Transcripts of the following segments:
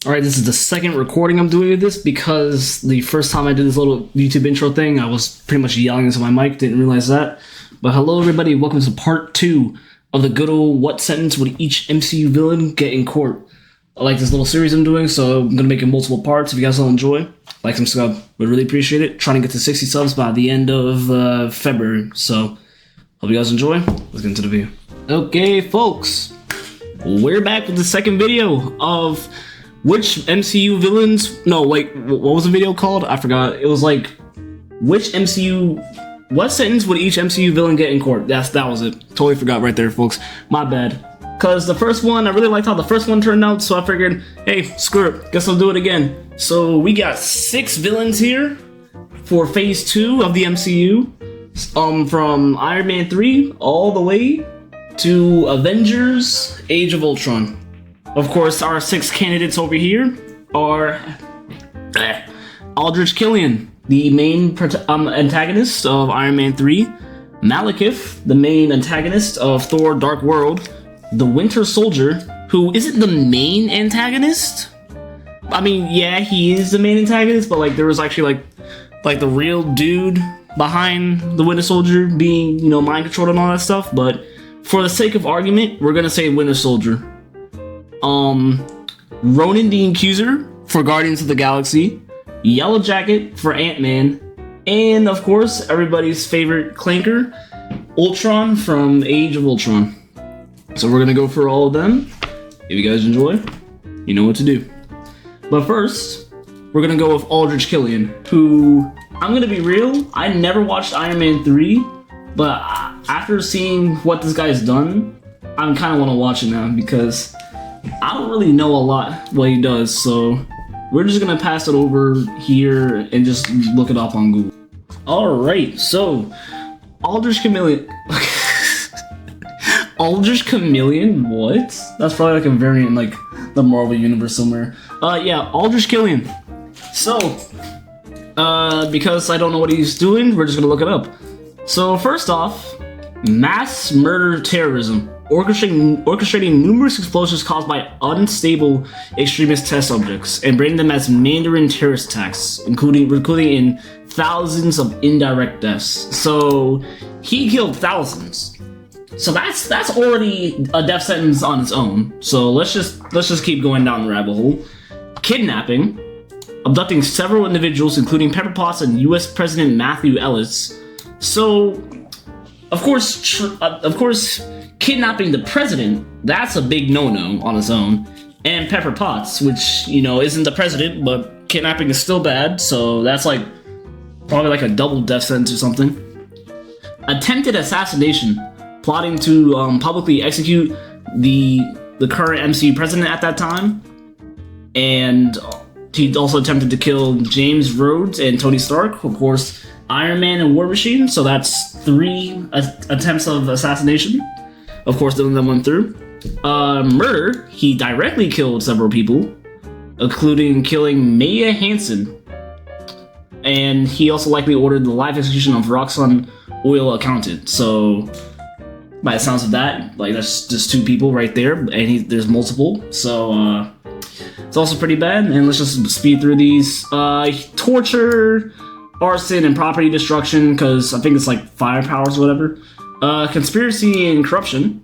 Alright, this is the second recording I'm doing of this because the first time I did this little YouTube intro thing, I was pretty much yelling into my mic, didn't realize that. But hello everybody, welcome to part 2 of the good old what sentence would each MCU villain get in court. I like this little series I'm doing, so I'm going to make it multiple parts. If you guys all enjoy, like some sub, would really appreciate it. Trying to get to 60 subs by the end of February, so hope you guys enjoy. Let's get into the video. Okay folks, we're back with the second video of which MCU villains... No, wait, what was the video called? I forgot. It was like, which MCU... What sentence would each MCU villain get in court? That was it. Totally forgot right there, folks. My bad. Because the first one, I really liked how the first one turned out, so I figured, hey, screw it. Guess I'll do it again. So we got 6 villains here for Phase 2 of the MCU. From Iron Man 3 all the way to Avengers Age of Ultron. Of course, our 6 candidates over here are Aldrich Killian, the main antagonist of Iron Man 3, Malekith, the main antagonist of Thor Dark World, the Winter Soldier, who isn't the main antagonist. I mean, yeah, he is the main antagonist, but like there was actually like the real dude behind the Winter Soldier being, you know, mind controlled and all that stuff. But for the sake of argument, we're gonna say Winter Soldier. Ronan the Accuser for Guardians of the Galaxy, Yellow Jacket for Ant-Man, and of course everybody's favorite clanker, Ultron from Age of Ultron. So we're gonna go for all of them. If you guys enjoy, you know what to do. But first, we're gonna go with Aldrich Killian, who, I'm gonna be real, I never watched Iron Man 3, but after seeing what this guy's done, I kind of want to watch it now because I don't really know a lot what he does, so we're just gonna pass it over here and just look it up on Google. Alright, so Aldrich Chameleon. Aldrich Chameleon? What? That's probably like a variant like the Marvel Universe somewhere. Yeah, Aldrich Killian. So, because I don't know what he's doing, we're just gonna look it up. So first off, mass murder terrorism. Orchestrating numerous explosions caused by unstable extremist test subjects and bringing them as Mandarin terrorist attacks, including in thousands of indirect deaths. So he killed thousands. So that's already a death sentence on its own. So let's just keep going down the rabbit hole. Kidnapping, abducting several individuals, including Pepper Potts and U.S. President Matthew Ellis. So, of course. Kidnapping the president, that's a big no-no on its own. And Pepper Potts, which, you know, isn't the president, but kidnapping is still bad, so that's like probably like a double death sentence or something. Attempted assassination, plotting to publicly execute the current MCU president at that time. And he also attempted to kill James Rhodes and Tony Stark, of course, Iron Man and War Machine, so that's 3 attempts of assassination. Of course, none of them went through. Murder, he directly killed several people, including killing Maya Hansen. And he also likely ordered the live execution of Roxxon Oil accountant. So, by the sounds of that, like that's just 2 people right there, and there's multiple. So, it's also pretty bad. And let's just speed through these. Torture, arson, and property destruction, because I think it's like fire powers or whatever. Conspiracy and corruption,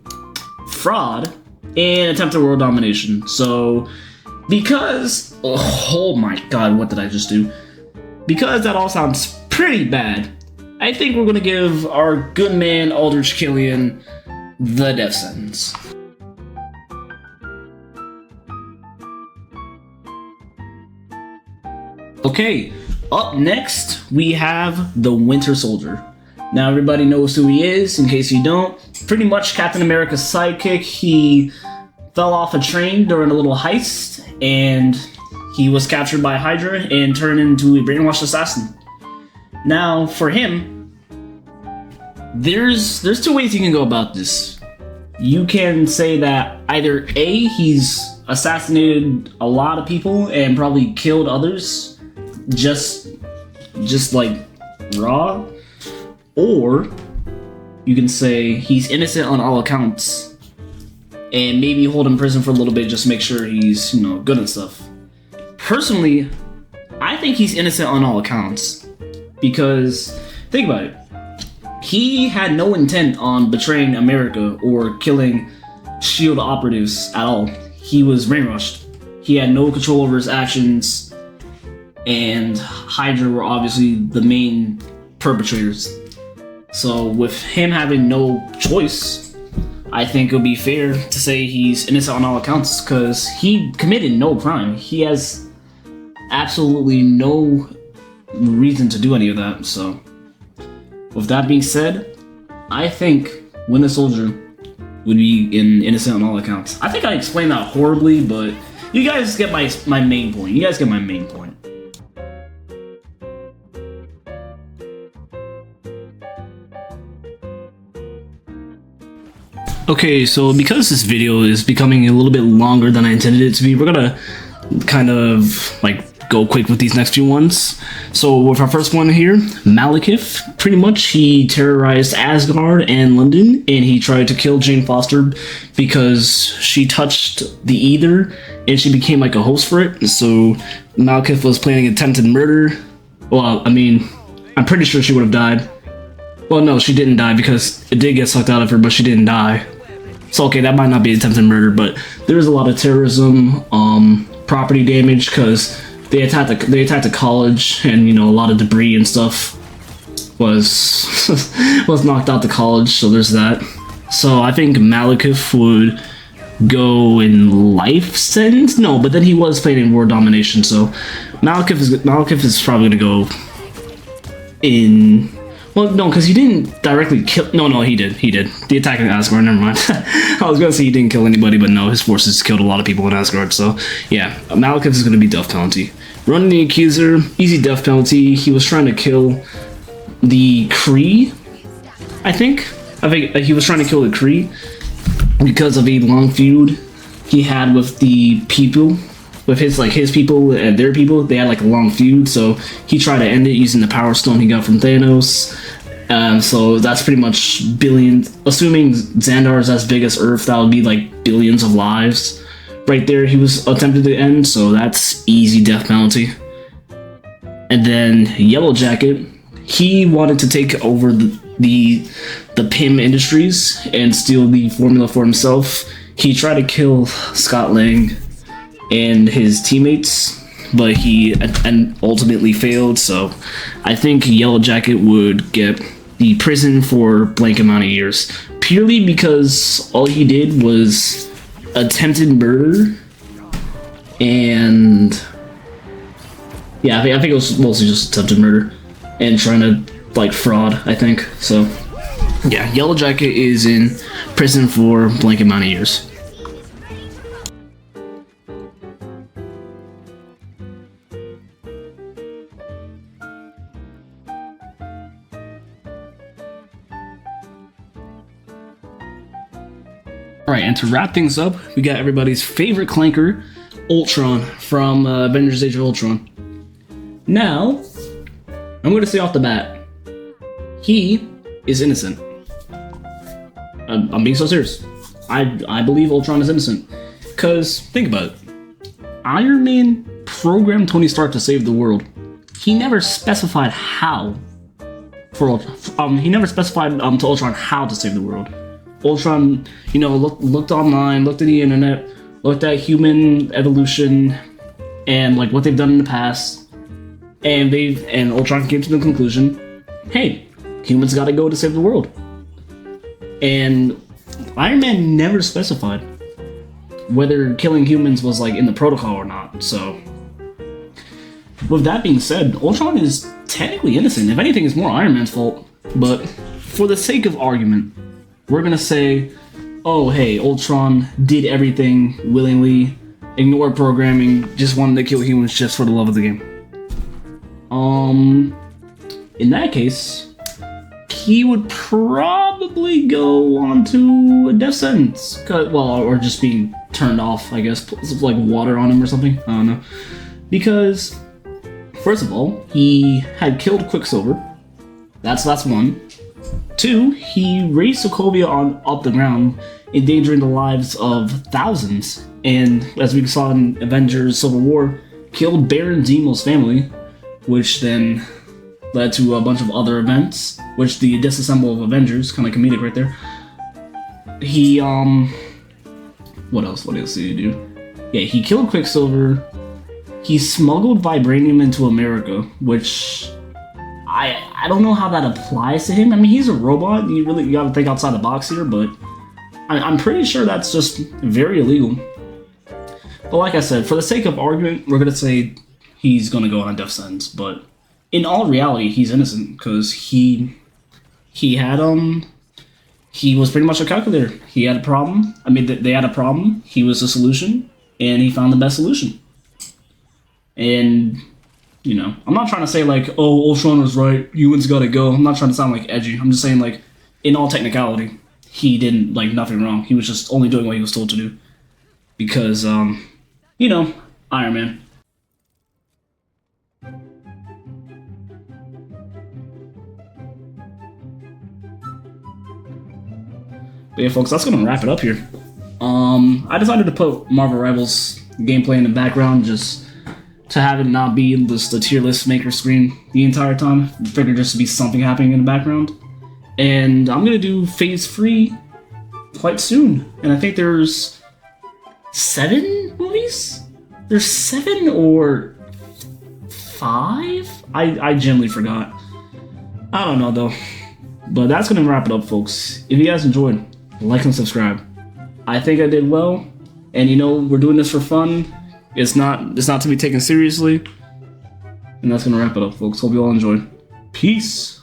fraud, and attempted world domination. So, because... Oh my god, what did I just do? Because that all sounds pretty bad, I think we're gonna give our good man Aldrich Killian the death sentence. Okay, up next, we have the Winter Soldier. Now everybody knows who he is, in case you don't. Pretty much Captain America's sidekick. He fell off a train during a little heist, and he was captured by Hydra and turned into a brainwashed assassin. Now, for him, there's 2 ways you can go about this. You can say that either A, he's assassinated a lot of people and probably killed others, just like raw. Or you can say he's innocent on all accounts and maybe hold him in prison for a little bit just to make sure he's, you know, good and stuff. personally, I think he's innocent on all accounts. Because, think about it. He had no intent on betraying America or killing SHIELD operatives at all. He was brainwashed. He had no control over his actions, and Hydra were obviously the main perpetrators. So with him having no choice, I think it would be fair to say he's innocent on all accounts, because he committed no crime. He has absolutely no reason to do any of that. So with that being said, I think Winter Soldier would be innocent on all accounts. I think I explained that horribly, but you guys get my main point. You guys get my main point. Okay, so because this video is becoming a little bit longer than I intended it to be, we're gonna kind of like go quick with these next few ones. So with our first one here, Malekith, pretty much he terrorized Asgard and London, and he tried to kill Jane Foster because she touched the ether and she became like a host for it. So Malekith was planning attempted murder. Well, I mean, I'm pretty sure she would have died. Well, no, she didn't die because it did get sucked out of her, but she didn't die. So okay, that might not be attempted murder, but there's a lot of terrorism, property damage, because they attacked the college, and you know, a lot of debris and stuff was was knocked out the college. So there's that. So I think Malekith would go in life sentence. No, but then he was planning world domination. So Malekith is probably gonna go in. Well, no, because he didn't directly kill. No, he did. The attack in Asgard. Never mind. I was gonna say he didn't kill anybody, but no, his forces killed a lot of people in Asgard. So yeah, Malekith is gonna be death penalty. Ronan the Accuser, easy death penalty. He was trying to kill the Kree. I think he was trying to kill the Kree because of a long feud he had with the people. With his people and their people, they had like a long feud, so he tried to end it using the Power Stone he got from Thanos. So that's pretty much billions. Assuming Xandar is as big as Earth, that would be like billions of lives. Right there, he was attempted to end, so that's easy death penalty. And then Yellow Jacket, he wanted to take over the PIM Industries and steal the formula for himself. He tried to kill Scott Lang and his teammates, but he ultimately failed. So I think Yellow Jacket would get the prison for blank amount of years, purely because all he did was attempted murder, and yeah, I think it was mostly just attempted murder and trying to like fraud, I think. So yeah, Yellow Jacket is in prison for blank amount of years. Alright, and to wrap things up, we got everybody's favorite clanker, Ultron, from Avengers Age of Ultron. Now, I'm going to say off the bat, he is innocent. I'm being so serious. I believe Ultron is innocent. Because, think about it. Iron Man programmed Tony Stark to save the world. He never specified how. He never specified to Ultron how to save the world. Ultron, you know, looked online, looked at the internet, looked at human evolution and like what they've done in the past, and Ultron came to the conclusion, hey, humans gotta go to save the world. And Iron Man never specified whether killing humans was like in the protocol or not. So with that being said, Ultron is technically innocent. If anything, it's more Iron Man's fault. But for the sake of argument, we're gonna say, oh hey, Ultron did everything willingly, ignored programming, just wanted to kill humans just for the love of the game. In that case, he would probably go on to a death sentence. Or just being turned off, I guess. Put like water on him or something. I don't know. Because, first of all, he had killed Quicksilver. That's one. 2, he raised Sokovia up the ground, endangering the lives of thousands. And as we saw in Avengers Civil War, killed Baron Zemo's family, which then led to a bunch of other events, which the disassemble of Avengers, kind of comedic right there. He, what else did he do? Yeah, he killed Quicksilver. He smuggled vibranium into America, which I don't know how that applies to him. I mean, he's a robot. You gotta think outside the box here, but I'm pretty sure that's just very illegal. But like I said, for the sake of argument, we're gonna say he's gonna go on a death sentence. But in all reality, he's innocent because he was pretty much a calculator. He had a problem. I mean, they had a problem. He was the solution, and he found the best solution. And you know, I'm not trying to say like, oh, Ultron was right, Ewan's gotta go. I'm not trying to sound like edgy. I'm just saying like, in all technicality, he didn't like nothing wrong. He was just only doing what he was told to do because, you know, Iron Man. But yeah, folks, that's gonna wrap it up here. I decided to put Marvel Rivals gameplay in the background just to have it not be just the tier list maker screen the entire time. I figured there should be something happening in the background. And I'm gonna do Phase 3 quite soon. And I think there's 7 movies? There's 7 or 5? I genuinely forgot. I don't know though. But that's gonna wrap it up, folks. If you guys enjoyed, like and subscribe. I think I did well. And you know, we're doing this for fun. It's not to be taken seriously. And that's gonna wrap it up, folks. Hope you all enjoyed. Peace.